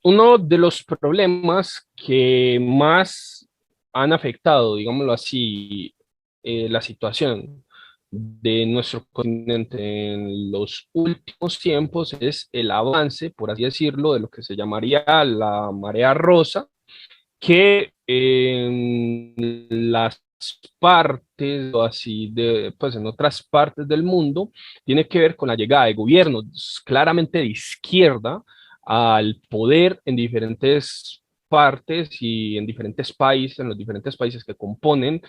Uno de los problemas que más han afectado, digámoslo así, la situación de nuestro continente en los últimos tiempos es el avance, por así decirlo, de lo que se llamaría la marea rosa, que en las partes o así de, pues en otras partes del mundo tiene que ver con la llegada de gobiernos claramente de izquierda al poder en diferentes partes y en diferentes países, en los diferentes países que componen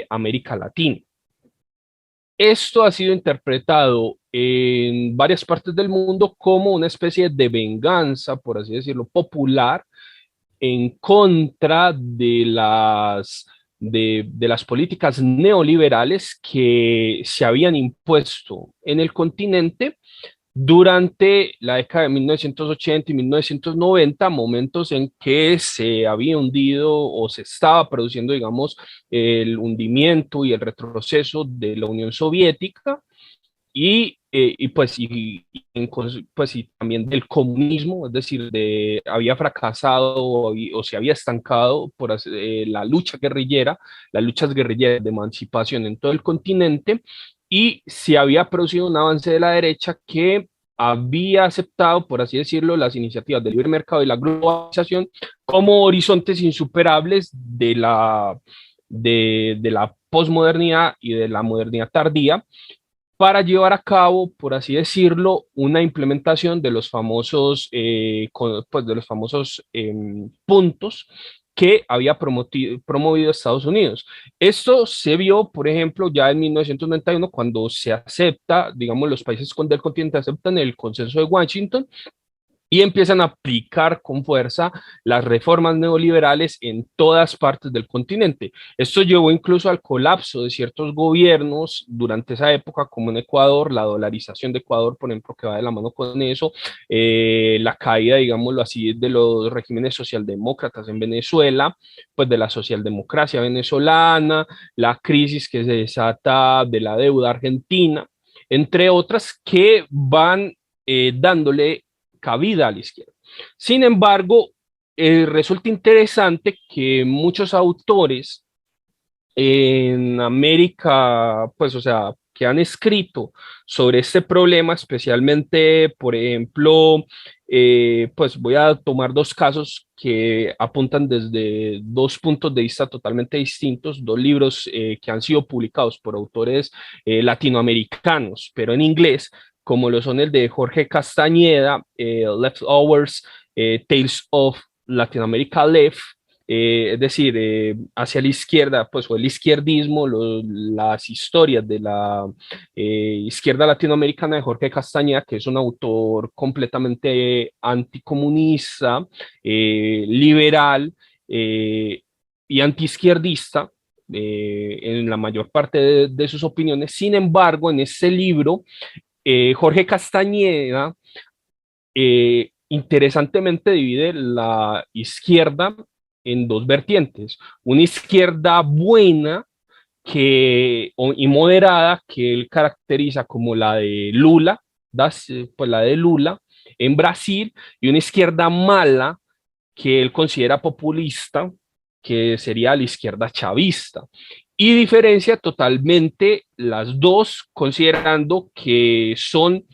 América Latina. Esto ha sido interpretado en varias partes del mundo como una especie de venganza, por así decirlo, popular en contra de las políticas neoliberales que se habían impuesto en el continente durante la década de 1980 y 1990, momentos en que se había hundido o se estaba produciendo, digamos, el hundimiento y el retroceso de la Unión Soviética pues, y también del comunismo, es decir, había fracasado o se había estancado por la lucha guerrillera, las luchas guerrilleras de emancipación en todo el continente, y se había producido un avance de la derecha que había aceptado, por así decirlo, las iniciativas del libre mercado y la globalización como horizontes insuperables de la posmodernidad y de la modernidad tardía, para llevar a cabo, por así decirlo, una implementación de los famosos, pues de los famosos puntos que había promovido Estados Unidos. Esto se vio, por ejemplo, ya en 1991, cuando se acepta, digamos, los países del continente aceptan el consenso de Washington y empiezan a aplicar con fuerza las reformas neoliberales en todas partes del continente. Esto llevó incluso al colapso de ciertos gobiernos durante esa época, como en Ecuador, la dolarización de Ecuador, por ejemplo, que va de la mano con eso, la caída, digámoslo así, de los regímenes socialdemócratas en Venezuela, pues de la socialdemocracia venezolana, la crisis que se desata de la deuda argentina, entre otras que van dándole cabida a la izquierda. Sin embargo, resulta interesante que muchos autores en América, pues, o sea, que han escrito sobre este problema, especialmente, por ejemplo, pues voy a tomar dos casos que apuntan desde dos puntos de vista totalmente distintos, dos libros que han sido publicados por autores latinoamericanos, pero en inglés, como lo son el de Jorge Castañeda, Leftovers, Tales of Latin America Left, es decir, hacia la izquierda, pues fue el izquierdismo, las historias de la izquierda latinoamericana de Jorge Castañeda, que es un autor completamente anticomunista, liberal y antiizquierdista en la mayor parte de sus opiniones. Sin embargo, en ese libro, Jorge Castañeda interesantemente divide la izquierda en dos vertientes. Una izquierda buena y moderada que él caracteriza como la de Lula, pues la de Lula en Brasil, y una izquierda mala que él considera populista, que sería la izquierda chavista. Y diferencia totalmente las dos, considerando que son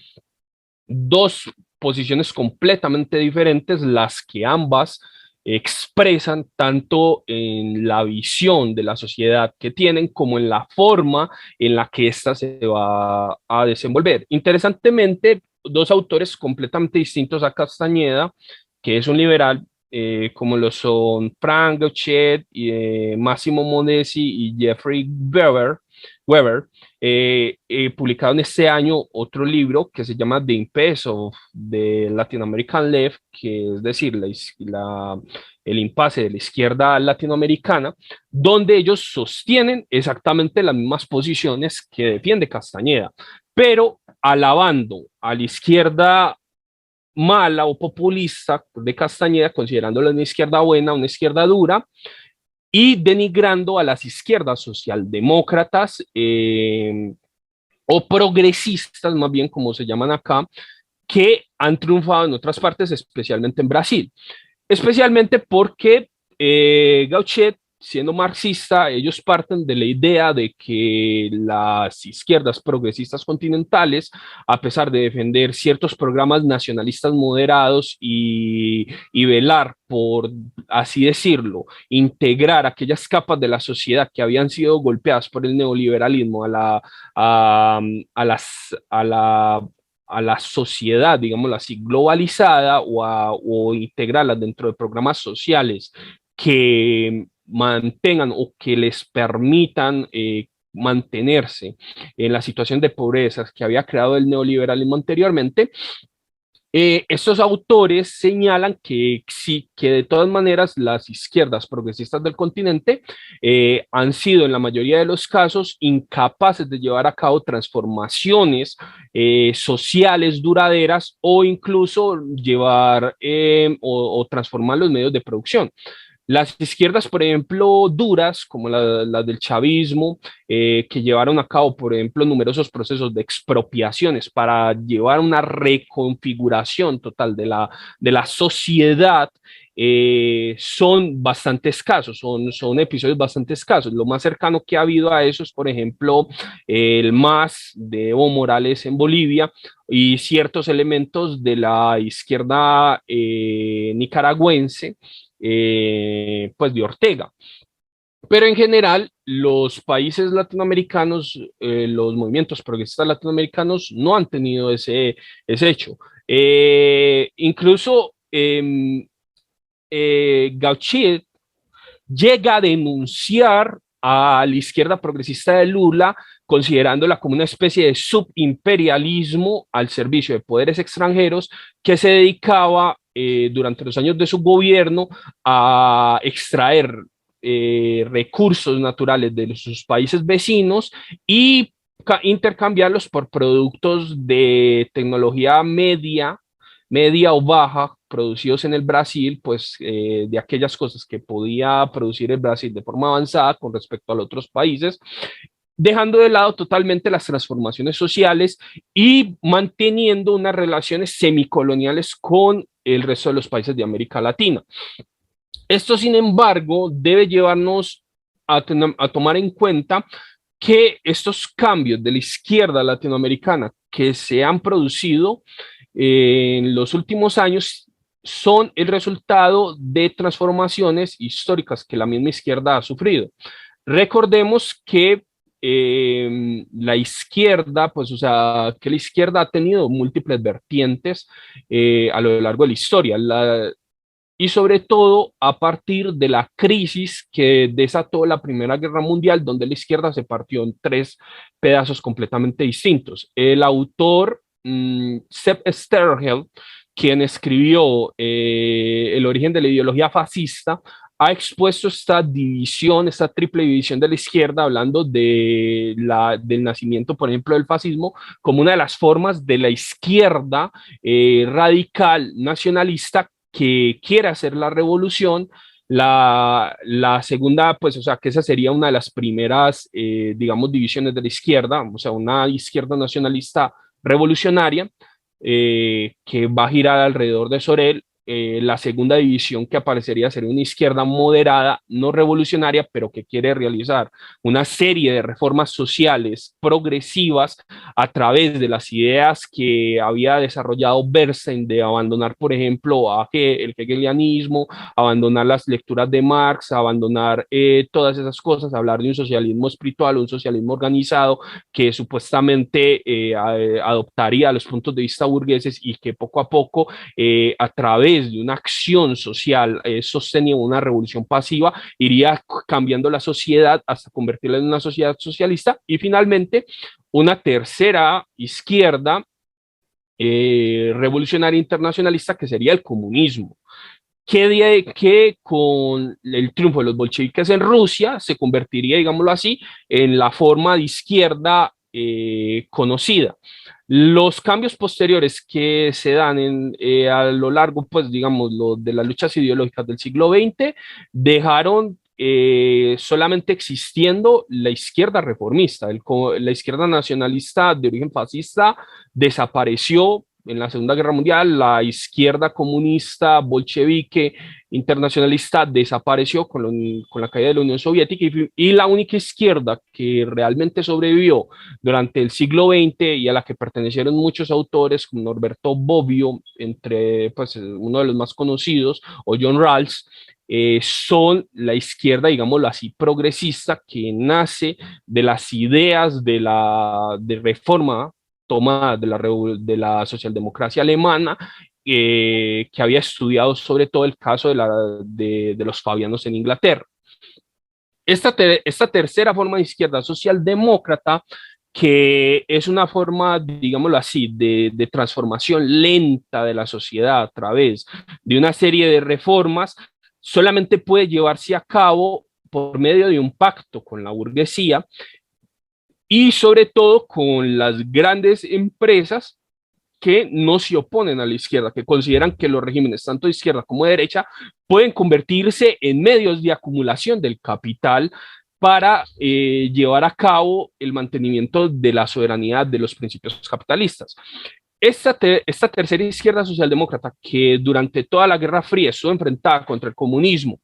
dos posiciones completamente diferentes, las que ambas expresan tanto en la visión de la sociedad que tienen como en la forma en la que ésta se va a desenvolver. Interesantemente, dos autores completamente distintos a Castañeda, que es un liberal, como lo son Frank Gauchet, Massimo Monesi y Jeffrey Weber, publicado en este año otro libro que se llama The Impasse of the Latin American Left, que es decir, el impasse de la izquierda latinoamericana, donde ellos sostienen exactamente las mismas posiciones que defiende Castañeda, pero alabando a la izquierda mala o populista de Castañeda, considerándola una izquierda buena, una izquierda dura, y denigrando a las izquierdas socialdemócratas o progresistas, más bien como se llaman acá, que han triunfado en otras partes, especialmente en Brasil. Especialmente porque Gauchet, siendo marxista, ellos parten de la idea de que las izquierdas progresistas continentales, a pesar de defender ciertos programas nacionalistas moderados y velar por, así decirlo, integrar aquellas capas de la sociedad que habían sido golpeadas por el neoliberalismo a las, a la sociedad, digámoslo así, globalizada o integrarlas dentro de programas sociales que mantengan o que les permitan mantenerse en la situación de pobreza que había creado el neoliberalismo anteriormente. Estos autores señalan que sí, que de todas maneras las izquierdas progresistas del continente han sido en la mayoría de los casos incapaces de llevar a cabo transformaciones sociales duraderas o incluso llevar o transformar los medios de producción. Las izquierdas, por ejemplo, duras, como las del chavismo, que llevaron a cabo, por ejemplo, numerosos procesos de expropiaciones para llevar una reconfiguración total de la sociedad, son bastante escasos, son episodios bastante escasos. Lo más cercano que ha habido a eso es, por ejemplo, el MAS de Evo Morales en Bolivia y ciertos elementos de la izquierda nicaragüense, pues de Ortega. Pero en general, los países latinoamericanos, los movimientos progresistas latinoamericanos no han tenido ese hecho. Incluso Gauchet llega a denunciar a la izquierda progresista de Lula, considerándola como una especie de subimperialismo al servicio de poderes extranjeros que se dedicaba durante los años de su gobierno a extraer recursos naturales de sus países vecinos y intercambiarlos por productos de tecnología media o baja producidos en el Brasil, pues de aquellas cosas que podía producir el Brasil de forma avanzada con respecto a los otros países, dejando de lado totalmente las transformaciones sociales y manteniendo unas relaciones semicoloniales con el resto de los países de América Latina. Esto, sin embargo, debe llevarnos a tomar en cuenta que estos cambios de la izquierda latinoamericana que se han producido en los últimos años son el resultado de transformaciones históricas que la misma izquierda ha sufrido. Recordemos que la izquierda, pues, o sea, que la izquierda ha tenido múltiples vertientes a lo largo de la historia. Y sobre todo a partir de la crisis que desató la Primera Guerra Mundial, donde la izquierda se partió en tres pedazos completamente distintos. El autor Sepp Sterhel, quien escribió El origen de la ideología fascista, ha expuesto esta división, esta triple división de la izquierda, hablando del nacimiento, por ejemplo, del fascismo, como una de las formas de la izquierda radical nacionalista que quiere hacer la revolución. La segunda, pues, o sea, que esa sería una de las primeras, digamos, divisiones de la izquierda, o sea, una izquierda nacionalista revolucionaria que va a girar alrededor de Sorel. La segunda división que aparecería sería una izquierda moderada, no revolucionaria, pero que quiere realizar una serie de reformas sociales progresivas a través de las ideas que había desarrollado Bernstein de abandonar, por ejemplo, el hegelianismo, abandonar las lecturas de Marx, abandonar todas esas cosas, hablar de un socialismo espiritual, un socialismo organizado que supuestamente adoptaría los puntos de vista burgueses y que poco a poco, a través de una acción social sostenida, una revolución pasiva, iría cambiando la sociedad hasta convertirla en una sociedad socialista. Y finalmente, una tercera izquierda revolucionaria internacionalista que sería el comunismo, que con el triunfo de los bolcheviques en Rusia se convertiría, digámoslo así, en la forma de izquierda conocida. Los cambios posteriores que se dan a lo largo, pues, digamos, de las luchas ideológicas del siglo XX dejaron solamente existiendo la izquierda reformista, la izquierda nacionalista de origen fascista desapareció en la Segunda Guerra Mundial, la izquierda comunista bolchevique internacionalista desapareció con la caída de la Unión Soviética y la única izquierda que realmente sobrevivió durante el siglo XX y a la que pertenecieron muchos autores como Norberto Bobbio, entre pues, uno de los más conocidos, o John Rawls, son la izquierda, digámoslo así, progresista, que nace de las ideas de reforma tomada de la socialdemocracia alemana, que había estudiado sobre todo el caso de los fabianos en Inglaterra. Esta tercera forma de izquierda socialdemócrata, que es una forma, digámoslo así, de transformación lenta de la sociedad a través de una serie de reformas, solamente puede llevarse a cabo por medio de un pacto con la burguesía y sobre todo con las grandes empresas que no se oponen a la izquierda, que consideran que los regímenes, tanto de izquierda como de derecha, pueden convertirse en medios de acumulación del capital para llevar a cabo el mantenimiento de la soberanía de los principios capitalistas. Esta tercera izquierda socialdemócrata, que durante toda la Guerra Fría estuvo enfrentada contra el comunismo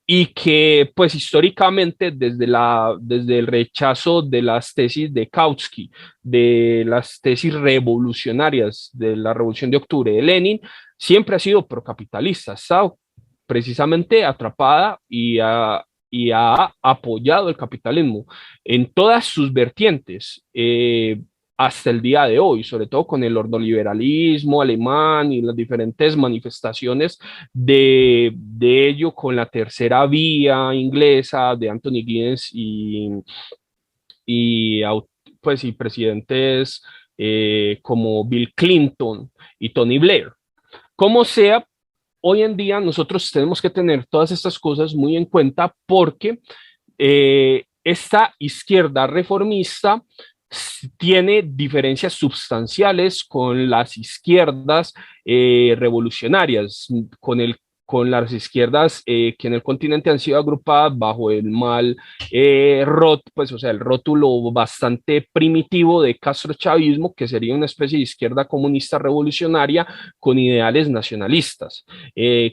y que pues históricamente desde el rechazo de las tesis de Kautsky, de las tesis revolucionarias de la Revolución de Octubre de Lenin, siempre ha sido procapitalista, ha estado precisamente atrapada y ha apoyado el capitalismo en todas sus vertientes. Hasta el día de hoy, sobre todo con el ordoliberalismo alemán y las diferentes manifestaciones de ello con la tercera vía inglesa de Anthony Giddens y, pues, y presidentes como Bill Clinton y Tony Blair. Como sea, hoy en día nosotros tenemos que tener todas estas cosas muy en cuenta porque esta izquierda reformista tiene diferencias sustanciales con las izquierdas revolucionarias, con las izquierdas que en el continente han sido agrupadas bajo el mal pues, o sea, el rótulo bastante primitivo de castrochavismo, que sería una especie de izquierda comunista revolucionaria con ideales nacionalistas,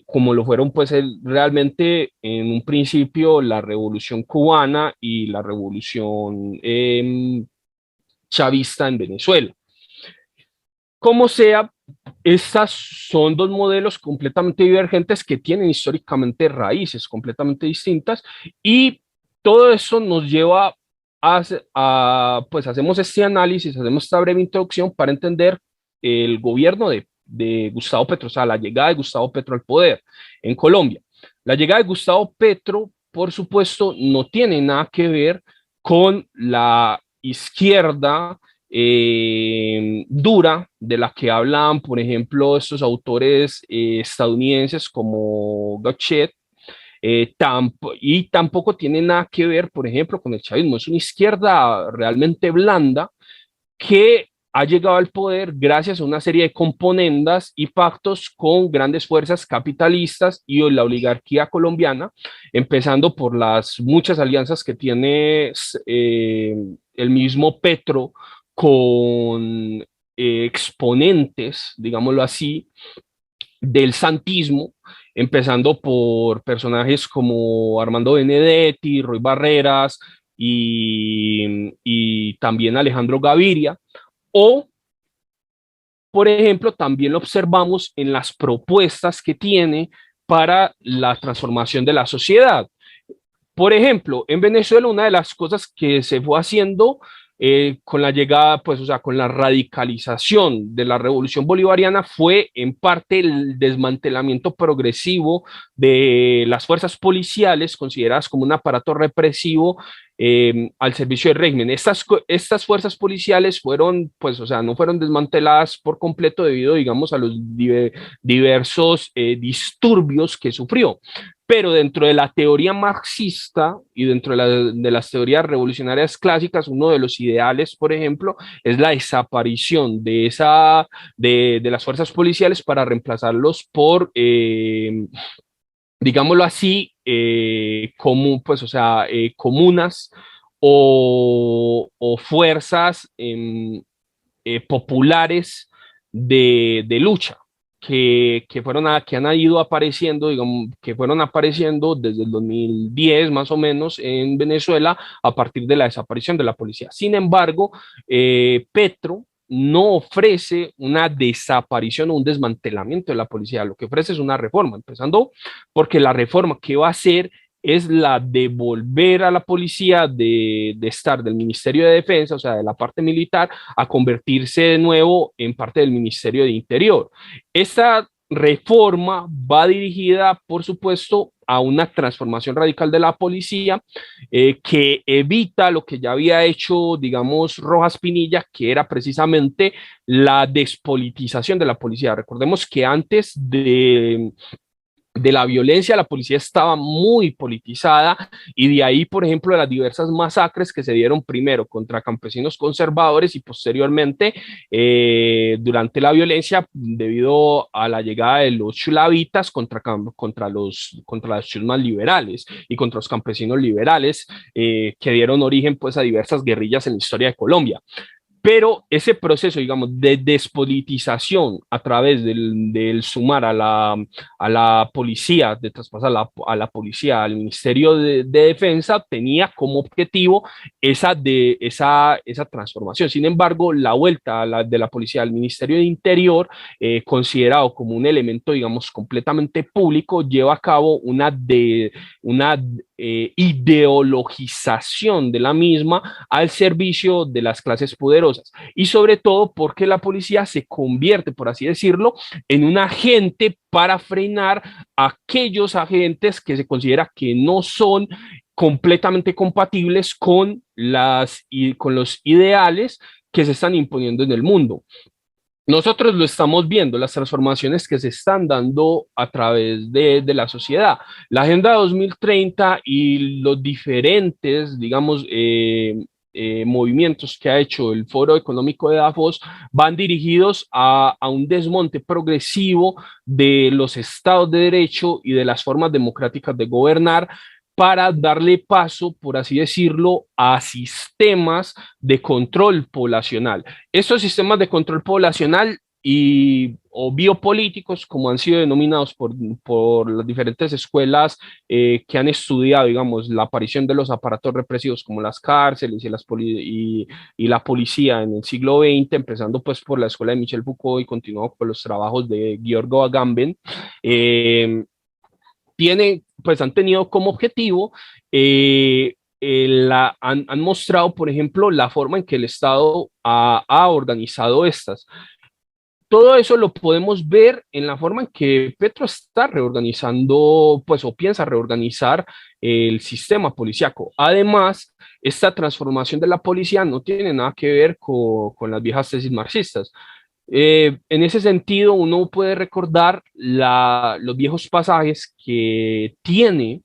como lo fueron pues realmente en un principio la revolución cubana y la revolución chavista en Venezuela. Como sea, estas son dos modelos completamente divergentes que tienen históricamente raíces completamente distintas y todo eso nos lleva pues hacemos este análisis, hacemos esta breve introducción para entender el gobierno de Gustavo Petro, o sea, la llegada de Gustavo Petro al poder en Colombia. La llegada de Gustavo Petro, por supuesto, no tiene nada que ver con la izquierda dura de la que hablan, por ejemplo, estos autores estadounidenses como Gotchet, y tampoco tiene nada que ver, por ejemplo, con el chavismo. Es una izquierda realmente blanda que ha llegado al poder gracias a una serie de componendas y pactos con grandes fuerzas capitalistas y la oligarquía colombiana, empezando por las muchas alianzas que tiene el mismo Petro con exponentes, digámoslo así, del santismo, empezando por personajes como Armando Benedetti, Roy Barreras y también Alejandro Gaviria, o, por ejemplo, también lo observamos en las propuestas que tiene para la transformación de la sociedad. Por ejemplo, en Venezuela una de las cosas que se fue haciendo con la llegada, pues, o sea, con la radicalización de la revolución bolivariana fue en parte el desmantelamiento progresivo de las fuerzas policiales consideradas como un aparato represivo al servicio del régimen. Estas fuerzas policiales fueron, pues, o sea, no fueron desmanteladas por completo debido, digamos, a los diversos disturbios que sufrió. Pero dentro de la teoría marxista y dentro de las teorías revolucionarias clásicas, uno de los ideales, por ejemplo, es la desaparición de las fuerzas policiales para reemplazarlos por, digámoslo así, pues, o sea, comunas o fuerzas populares de lucha que han ido apareciendo, digamos, que fueron apareciendo desde el 2010 más o menos en Venezuela a partir de la desaparición de la policía. Sin embargo, Petro no ofrece una desaparición o un desmantelamiento de la policía, lo que ofrece es una reforma, empezando porque la reforma que va a hacer es la de volver a la policía de estar del Ministerio de Defensa, o sea, de la parte militar, a convertirse de nuevo en parte del Ministerio de Interior. Esta reforma va dirigida, por supuesto, a una transformación radical de la policía que evita lo que ya había hecho, digamos, Rojas Pinilla, que era precisamente la despolitización de la policía. Recordemos que antes de la violencia, la policía estaba muy politizada y de ahí, por ejemplo, las diversas masacres que se dieron primero contra campesinos conservadores y posteriormente durante la violencia debido a la llegada de los chulavitas contra las chusmas liberales y contra los campesinos liberales que dieron origen pues a diversas guerrillas en la historia de Colombia. Pero ese proceso, digamos, de despolitización a través del sumar a la policía, de traspasar a la policía al Ministerio de Defensa, tenía como objetivo esa transformación. Sin embargo, la vuelta de la policía al Ministerio de Interior, considerado como un elemento, digamos, completamente público, lleva a cabo una ideologización de la misma al servicio de las clases poderosas y sobre todo porque la policía se convierte, por así decirlo, en un agente para frenar a aquellos agentes que se considera que no son completamente compatibles con los ideales que se están imponiendo en el mundo. Nosotros lo estamos viendo, las transformaciones que se están dando a través de la sociedad. La Agenda 2030 y los diferentes, digamos, movimientos que ha hecho el Foro Económico de Davos van dirigidos a un desmonte progresivo de los estados de derecho y de las formas democráticas de gobernar para darle paso, por así decirlo, a sistemas de control poblacional. Estos sistemas de control poblacional o biopolíticos, como han sido denominados por las diferentes escuelas que han estudiado, digamos, la aparición de los aparatos represivos como las cárceles y la policía en el siglo XX, empezando pues por la escuela de Michel Foucault y continuando con los trabajos de Giorgio Agamben, pues han tenido como objetivo han mostrado, por ejemplo, la forma en que el Estado ha organizado estas. Todo eso lo podemos ver en la forma en que Petro está reorganizando, pues, o piensa reorganizar el sistema policiaco. Además, esta transformación de la policía no tiene nada que ver con las viejas tesis marxistas. En ese sentido, uno puede recordar los viejos pasajes que tiene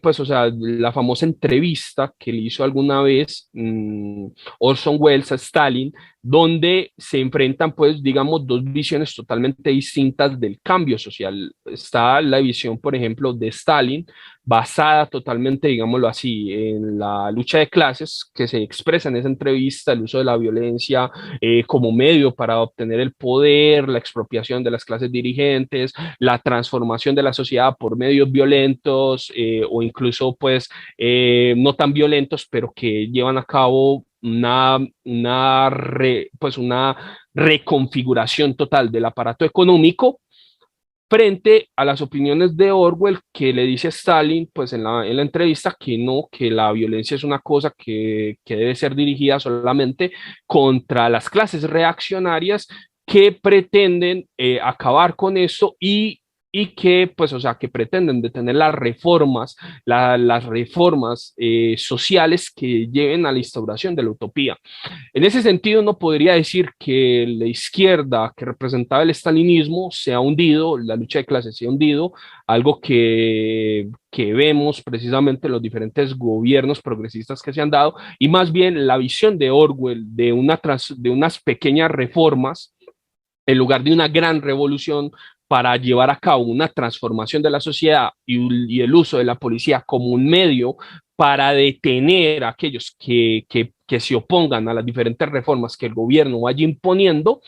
pues, o sea, la famosa entrevista que le hizo alguna vez Orson Welles a Stalin, donde se enfrentan, pues, digamos, dos visiones totalmente distintas del cambio social. Está la visión, por ejemplo, de Stalin, basada totalmente, digámoslo así, en la lucha de clases que se expresa en esa entrevista, el uso de la violencia como medio para obtener el poder, la expropiación de las clases dirigentes, la transformación de la sociedad por medios violentos o incluso pues no tan violentos, pero que llevan a cabo pues una reconfiguración total del aparato económico frente a las opiniones de Orwell que le dice a Stalin, pues en la entrevista, que no, que la violencia es una cosa que debe ser dirigida solamente contra las clases reaccionarias que pretenden acabar con eso y que, pues, o sea, que pretenden detener las reformas sociales que lleven a la instauración de la utopía. En ese sentido, no podría decir que la izquierda que representaba el estalinismo se ha hundido, la lucha de clases se ha hundido, algo que vemos precisamente en los diferentes gobiernos progresistas que se han dado, y más bien la visión de Orwell de unas pequeñas reformas en lugar de una gran revolución para llevar a cabo una transformación de la sociedad y el uso de la policía como un medio para detener a aquellos que se opongan a las diferentes reformas que el gobierno vaya imponiendo,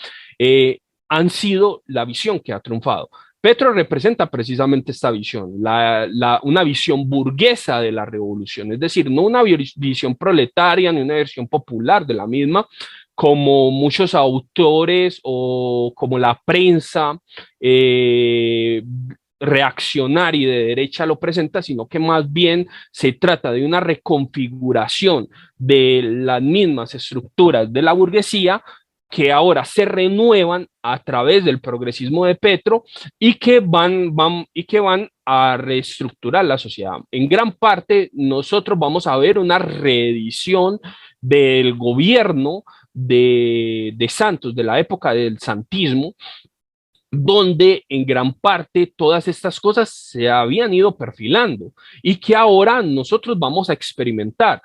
han sido la visión que ha triunfado. Petro representa precisamente esta visión, una visión burguesa de la revolución, es decir, no una visión proletaria ni una versión popular de la misma, como muchos autores o como la prensa reaccionaria y de derecha lo presenta, sino que más bien se trata de una reconfiguración de las mismas estructuras de la burguesía que ahora se renuevan a través del progresismo de Petro y que van a reestructurar la sociedad. En gran parte, nosotros vamos a ver una reedición del gobierno de Santos, de la época del santismo, donde en gran parte todas estas cosas se habían ido perfilando y que ahora nosotros vamos a experimentar.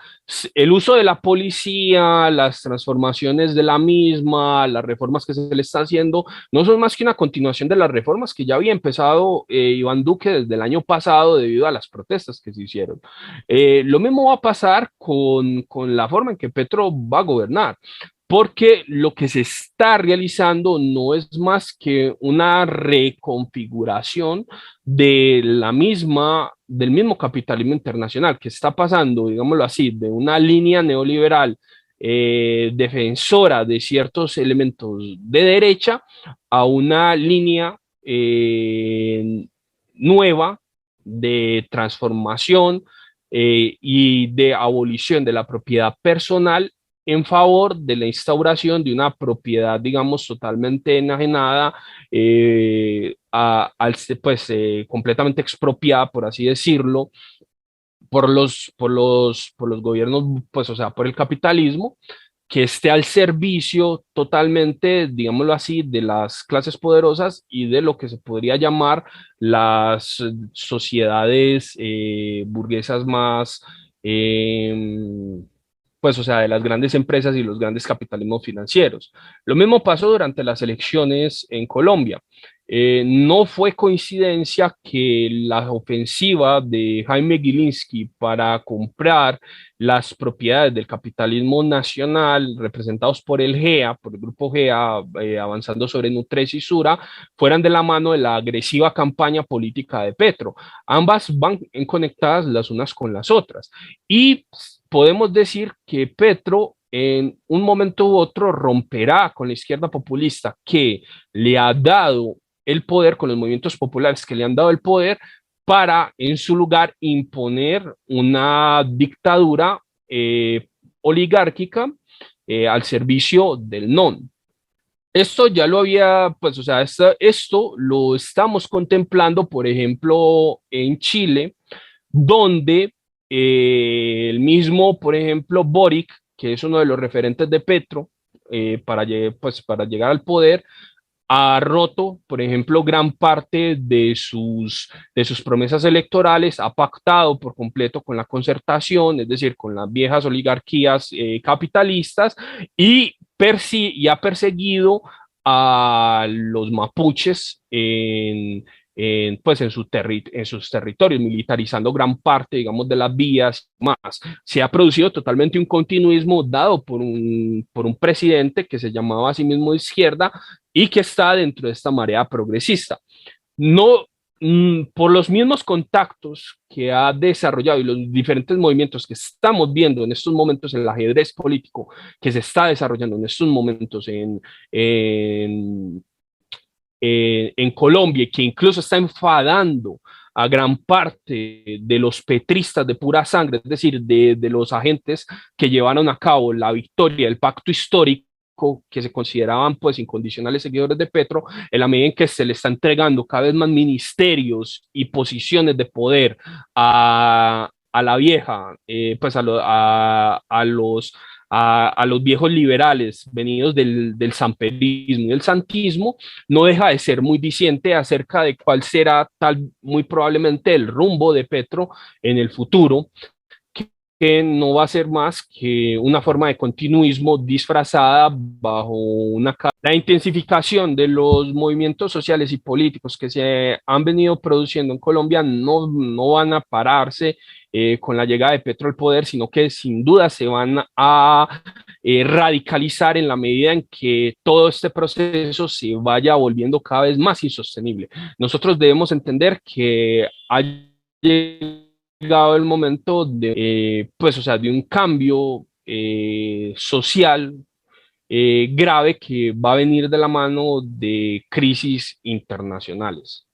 El uso de la policía, las transformaciones de la misma, las reformas que se le está haciendo, no son más que una continuación de las reformas que ya había empezado Iván Duque desde el año pasado debido a las protestas que se hicieron. Lo mismo va a pasar con la forma en que Petro va a gobernar, porque lo que se está realizando no es más que una reconfiguración del mismo capitalismo internacional, que está pasando, digámoslo así, de una línea neoliberal defensora de ciertos elementos de derecha a una línea nueva de transformación y de abolición de la propiedad personal en favor de la instauración de una propiedad, digamos, totalmente enajenada, completamente expropiada, por así decirlo, por los gobiernos, pues, o sea, por el capitalismo, que esté al servicio totalmente, digámoslo así, de las clases poderosas y de lo que se podría llamar las sociedades burguesas más, pues, o sea, de las grandes empresas y los grandes capitalismos financieros. Lo mismo pasó durante las elecciones en Colombia. No fue coincidencia que la ofensiva de Jaime Gilinski para comprar las propiedades del capitalismo nacional representados por el GEA, por el grupo GEA, avanzando sobre Nutresa y Sura, fueran de la mano de la agresiva campaña política de Petro. Ambas van conectadas las unas con las otras. Y podemos decir que Petro en un momento u otro romperá con la izquierda populista que le ha dado el poder, con los movimientos populares que le han dado el poder, para en su lugar imponer una dictadura oligárquica al servicio del non. Esto ya lo había, pues, o sea, esto lo estamos contemplando, por ejemplo, en Chile, donde el mismo, por ejemplo, Boric, que es uno de los referentes de Petro, para llegar al poder, ha roto, por ejemplo, gran parte de sus promesas electorales, ha pactado por completo con la concertación, es decir, con las viejas oligarquías capitalistas, y ha perseguido a los mapuches pues en sus territorios, militarizando gran parte, digamos, de las vías y más. Se ha producido totalmente un continuismo dado por un presidente que se llamaba a sí mismo de izquierda y que está dentro de esta marea progresista. No, por los mismos contactos que ha desarrollado y los diferentes movimientos que estamos viendo en estos momentos, en el ajedrez político que se está desarrollando en estos momentos en Colombia, y que incluso está enfadando a gran parte de los petristas de pura sangre, es decir, de los agentes que llevaron a cabo la victoria del pacto histórico, que se consideraban pues incondicionales seguidores de Petro, en la medida en que se le está entregando cada vez más ministerios y posiciones de poder a la vieja, pues a los viejos liberales venidos del samperismo y del santismo, no deja de ser muy diciente acerca de cuál será muy probablemente el rumbo de Petro en el futuro, que no va a ser más que una forma de continuismo disfrazada bajo la intensificación de los movimientos sociales y políticos que se han venido produciendo en Colombia no van a pararse con la llegada de Petro al poder, sino que sin duda se van a radicalizar en la medida en que todo este proceso se vaya volviendo cada vez más insostenible. Nosotros debemos entender que hay llegado el momento de, pues, o sea, de un cambio social grave que va a venir de la mano de crisis internacionales.